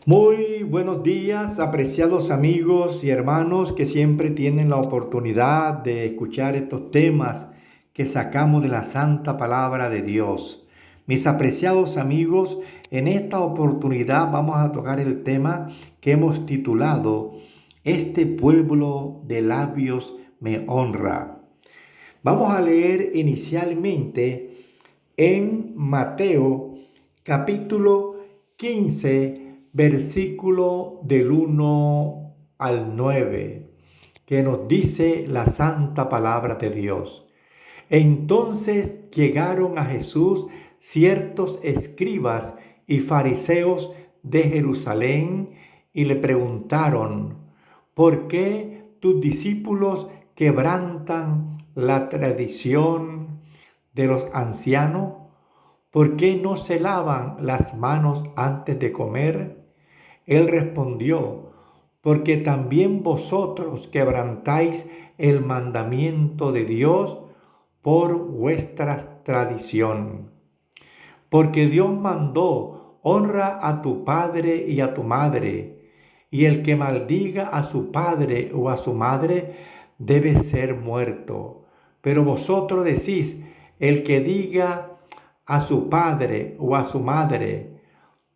Muy buenos días, apreciados amigos y hermanos que siempre tienen la oportunidad de escuchar estos temas que sacamos de la santa palabra de Dios. Mis apreciados amigos, en esta oportunidad vamos a tocar el tema que hemos titulado Este pueblo de labios me honra. Vamos a leer inicialmente en Mateo capítulo 15, versículo del 1 al 9, que nos dice la santa palabra de Dios. Entonces llegaron a Jesús ciertos escribas y fariseos de Jerusalén y le preguntaron, ¿por qué tus discípulos quebrantan la tradición de los ancianos? ¿Por qué no se lavan las manos antes de comer? Él respondió, porque también vosotros quebrantáis el mandamiento de Dios por vuestra tradición. Porque Dios mandó, honra a tu padre y a tu madre, y el que maldiga a su padre o a su madre debe ser muerto. Pero vosotros decís, el que diga a su padre o a su madre,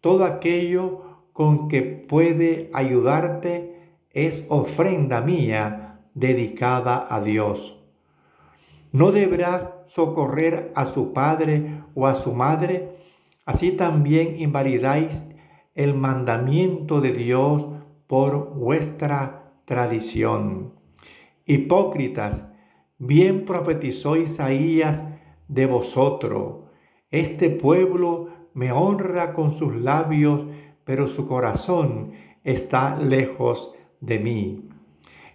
todo aquello con que puede ayudarte es ofrenda mía dedicada a Dios. No deberá socorrer a su padre o a su madre, así también invalidáis el mandamiento de Dios por vuestra tradición. Hipócritas, bien profetizó Isaías de vosotros. Este pueblo me honra con sus labios, pero su corazón está lejos de mí.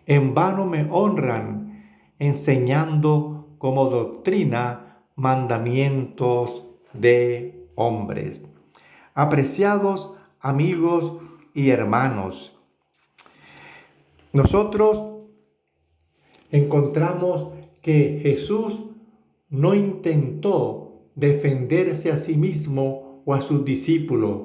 En vano me honran, enseñando como doctrina mandamientos de hombres. Apreciados amigos y hermanos, nosotros encontramos que Jesús no intentó defenderse a sí mismo o a sus discípulos,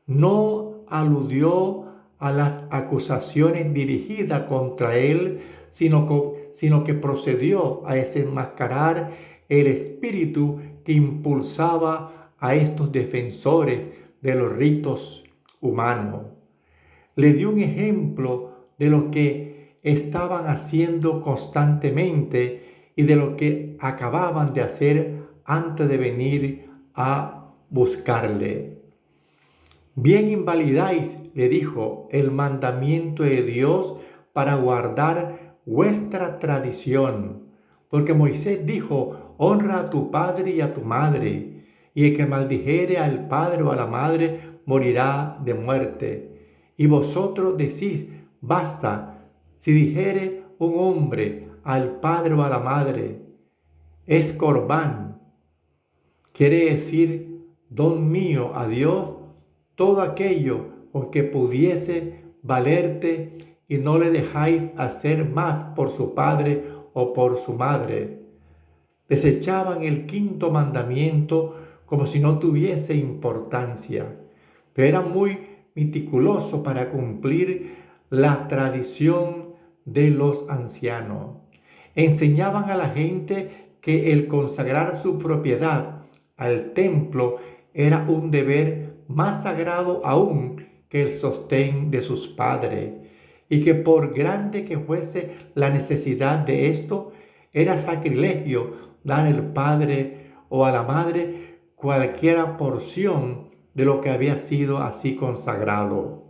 no aludió a las acusaciones dirigidas contra él, sino que procedió a desenmascarar el espíritu que impulsaba a estos defensores de los ritos humanos. Le dio un ejemplo de lo que estaban haciendo constantemente y de lo que acababan de hacer antes de venir a buscarle. Bien invalidáis, le dijo, el mandamiento de Dios para guardar vuestra tradición. Porque Moisés dijo, honra a tu padre y a tu madre, y el que maldijere al padre o a la madre morirá de muerte. Y vosotros decís, basta, si dijere un hombre al padre o a la madre, es corbán, quiere decir don mío a Dios, todo aquello con que pudiese valerte y no le dejáis hacer más por su padre o por su madre. Desechaban el quinto mandamiento como si no tuviese importancia, pero eran muy meticulosos para cumplir la tradición de los ancianos. Enseñaban a la gente que el consagrar su propiedad al templo era un deber más sagrado aún que el sostén de sus padres, y que por grande que fuese la necesidad de esto, era sacrilegio dar al padre o a la madre cualquiera porción de lo que había sido así consagrado.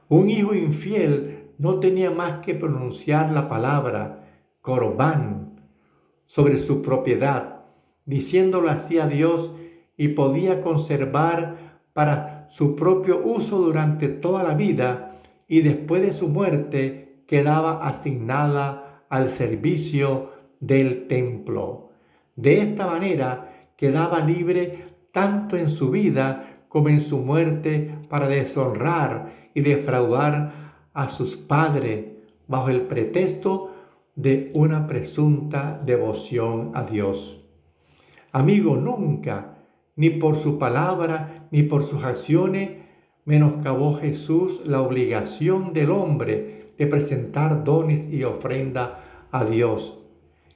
Un hijo infiel no tenía más que pronunciar la palabra corbán sobre su propiedad, diciéndolo así a Dios, y podía conservar para su propio uso durante toda la vida, y después de su muerte quedaba asignada al servicio del templo. De esta manera quedaba libre tanto en su vida como en su muerte para deshonrar y defraudar a sus padres bajo el pretexto de una presunta devoción a Dios. Amigo, nunca, ni por su palabra, ni por sus acciones, menoscabó Jesús la obligación del hombre de presentar dones y ofrenda a Dios.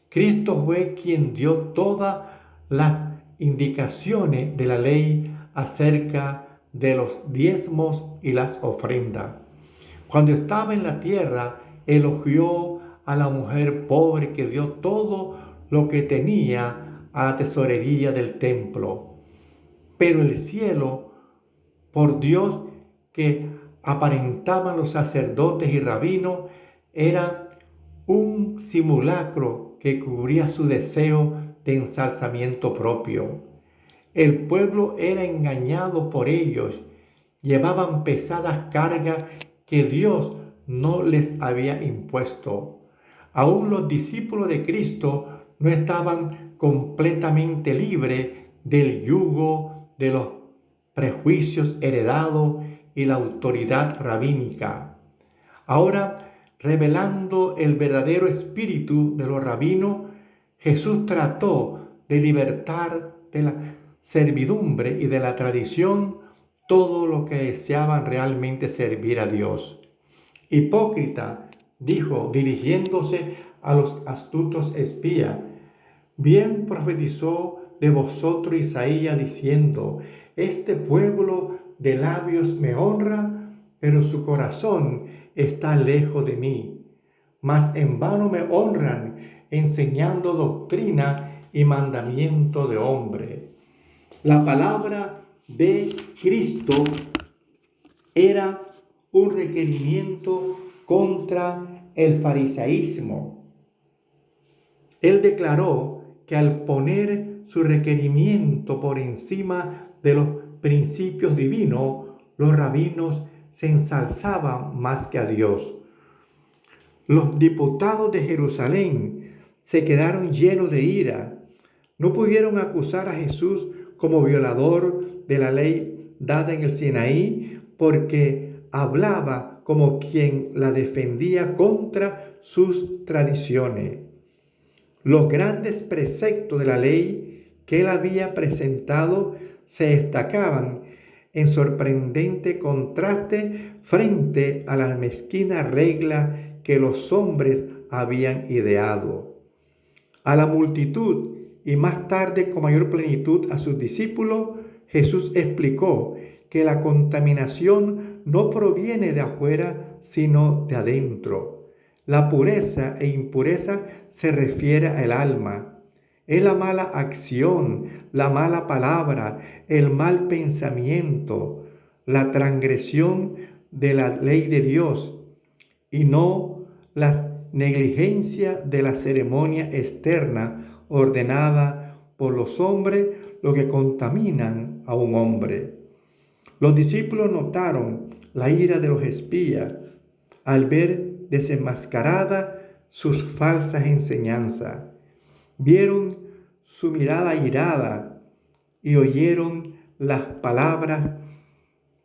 Cristo fue quien dio todas las indicaciones de la ley acerca de los diezmos y las ofrendas. Cuando estaba en la tierra, elogió a la mujer pobre que dio todo lo que tenía a la tesorería del templo. Pero el cielo, por Dios que aparentaban los sacerdotes y rabinos, era un simulacro que cubría su deseo de ensalzamiento propio. El pueblo era engañado por ellos, llevaban pesadas cargas que Dios no les había impuesto. Aún los discípulos de Cristo no estaban completamente libres del yugo de los prejuicios heredados y la autoridad rabínica. Ahora, revelando el verdadero espíritu de los rabinos, Jesús trató de libertar de la servidumbre y de la tradición todo lo que deseaban realmente servir a Dios. Hipócrita, dijo, dirigiéndose a los astutos espías, bien profetizó de vosotros Isaías diciendo, este pueblo de labios me honra, pero su corazón está lejos de mí. Mas en vano me honran, enseñando doctrina y mandamiento de hombre. La palabra de Cristo era un requerimiento contra el fariseísmo. Él declaró que al poner su requerimiento por encima de los principios divinos, los rabinos se ensalzaban más que a Dios. Los diputados de Jerusalén se quedaron llenos de ira. No pudieron acusar a Jesús como violador de la ley dada en el Sinaí porque hablaba como quien la defendía contra sus tradiciones. Los grandes preceptos de la ley que él había presentado se destacaban en sorprendente contraste frente a las mezquinas reglas que los hombres habían ideado. A la multitud y más tarde con mayor plenitud a sus discípulos, Jesús explicó que la contaminación no proviene de afuera, sino de adentro. La pureza e impureza se refiere al alma. Es la mala acción, la mala palabra, el mal pensamiento, la transgresión de la ley de Dios y no la negligencia de la ceremonia externa ordenada por los hombres lo que contaminan a un hombre. Los discípulos notaron la ira de los espías al ver desenmascaradas sus falsas enseñanzas. Vieron su mirada airada y oyeron las palabras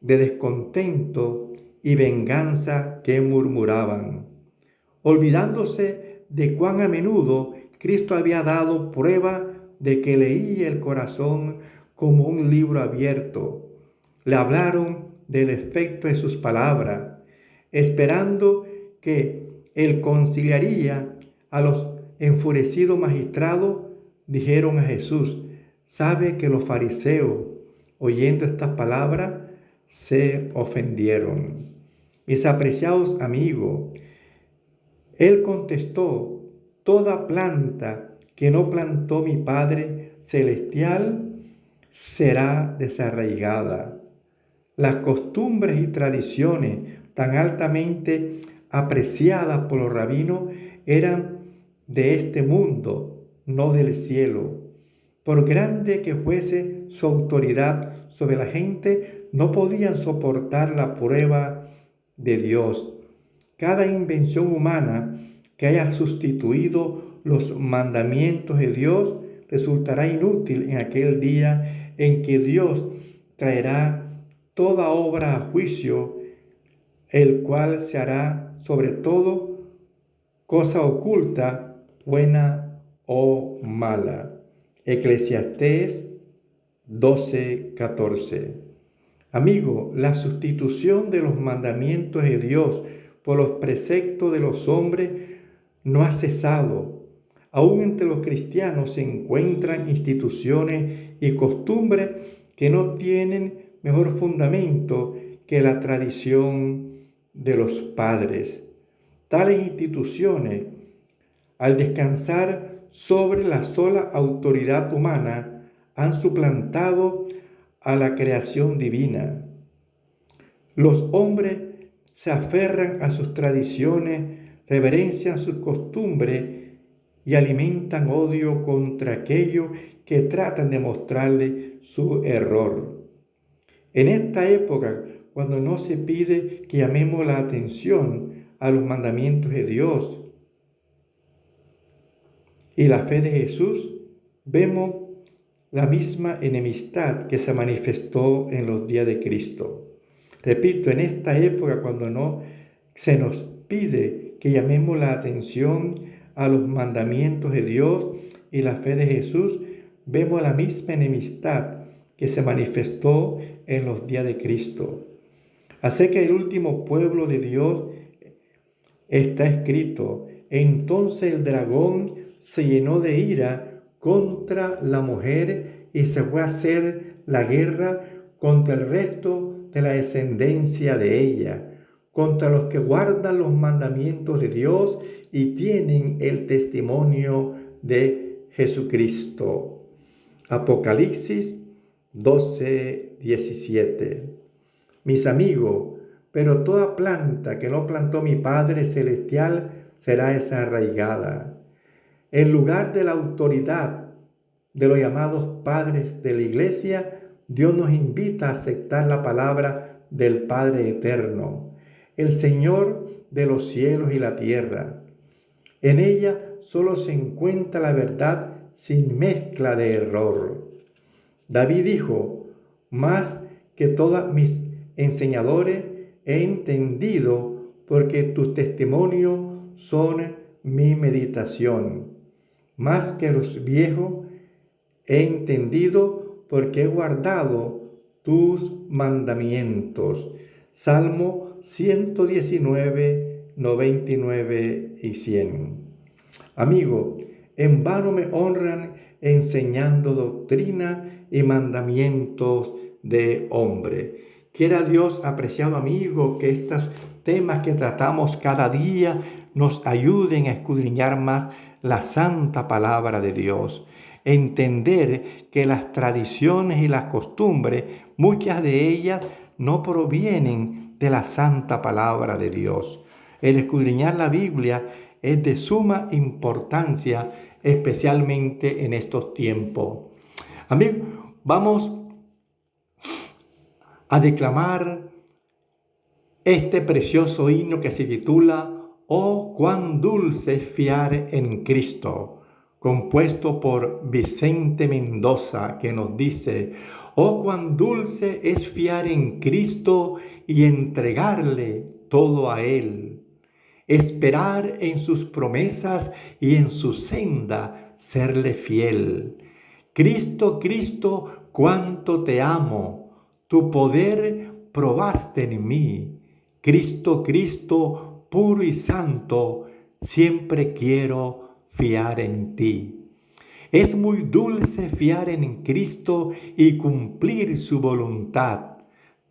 de descontento y venganza que murmuraban, olvidándose de cuán a menudo Cristo había dado prueba de que leía el corazón como un libro abierto. Le hablaron del efecto de sus palabras, esperando que él conciliaría a los enfurecidos magistrados. Dijeron a Jesús, ¿sabe que los fariseos, oyendo estas palabras, se ofendieron? Mis apreciados amigos, él contestó, toda planta que no plantó mi Padre Celestial será desarraigada. Las costumbres y tradiciones tan altamente apreciadas por los rabinos eran de este mundo, no del cielo. Por grande que fuese su autoridad sobre la gente, no podían soportar la prueba de Dios. Cada invención humana que haya sustituido los mandamientos de Dios resultará inútil en aquel día en que Dios traerá toda obra a juicio, el cual se hará sobre todo cosa oculta, buena o mala. Eclesiastés 12:14. Amigo, la sustitución de los mandamientos de Dios por los preceptos de los hombres no ha cesado. Aún entre los cristianos se encuentran instituciones y costumbres que no tienen mejor fundamento que la tradición de los padres. Tales instituciones, al descansar sobre la sola autoridad humana, han suplantado a la creación divina. Los hombres se aferran a sus tradiciones, reverencian sus costumbres y alimentan odio contra aquellos que tratan de mostrarle su error. En esta época, cuando no se pide que llamemos la atención a los mandamientos de Dios y la fe de Jesús, vemos la misma enemistad que se manifestó en los días de Cristo. Repito, en esta época cuando no se nos pide que llamemos la atención a los mandamientos de Dios y la fe de Jesús, vemos la misma enemistad que se manifestó en los días de Cristo. Así que el último pueblo de Dios está escrito: entonces el dragón se llenó de ira contra la mujer y se fue a hacer la guerra contra el resto de la descendencia de ella, contra los que guardan los mandamientos de Dios y tienen el testimonio de Jesucristo. Apocalipsis 12:17. Mis amigos, pero toda planta que no plantó mi Padre Celestial será desarraigada. En lugar de la autoridad de los llamados padres de la iglesia, Dios nos invita a aceptar la palabra del Padre eterno, el Señor de los cielos y la tierra. En ella solo se encuentra la verdad sin mezcla de error. David dijo: más que todos mis enseñadores he entendido, porque tus testimonios son mi meditación. Más que los viejos he entendido, porque he guardado tus mandamientos. Salmo 119, 99 y 100. Amigo, en vano me honran enseñando doctrina y mandamientos de hombre. Quiera Dios, apreciado amigo, que estos temas que tratamos cada día nos ayuden a escudriñar más la santa palabra de Dios. Entender que las tradiciones y las costumbres, muchas de ellas no provienen de la santa palabra de Dios. El escudriñar la Biblia es de suma importancia, especialmente en estos tiempos. Amigos, vamos a declamar este precioso himno que se titula «Oh, cuán dulce es fiar en Cristo», compuesto por Vicente Mendoza, que nos dice: «Oh, cuán dulce es fiar en Cristo y entregarle todo a Él, esperar en sus promesas y en su senda serle fiel. Cristo, Cristo, cuánto te amo, tu poder probaste en mí. Cristo, Cristo, puro y santo, siempre quiero fiar en ti». Es muy dulce fiar en Cristo y cumplir su voluntad,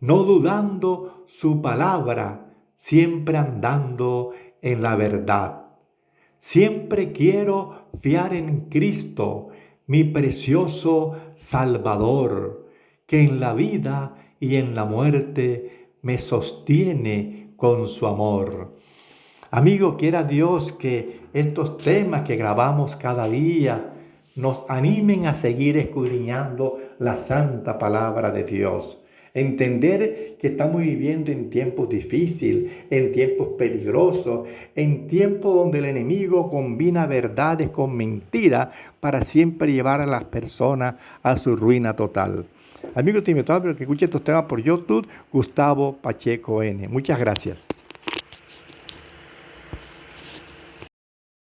no dudando su palabra, siempre andando en la verdad. Siempre quiero fiar en Cristo, mi precioso Salvador, que en la vida y en la muerte me sostiene con su amor. Amigo, quiera Dios que estos temas que grabamos cada día nos animen a seguir escudriñando la santa palabra de Dios. Entender que estamos viviendo en tiempos difíciles, en tiempos peligrosos, en tiempos donde el enemigo combina verdades con mentiras para siempre llevar a las personas a su ruina total. Amigo, te invito a que escuche estos temas por YouTube, Gustavo Pacheco N. Muchas gracias.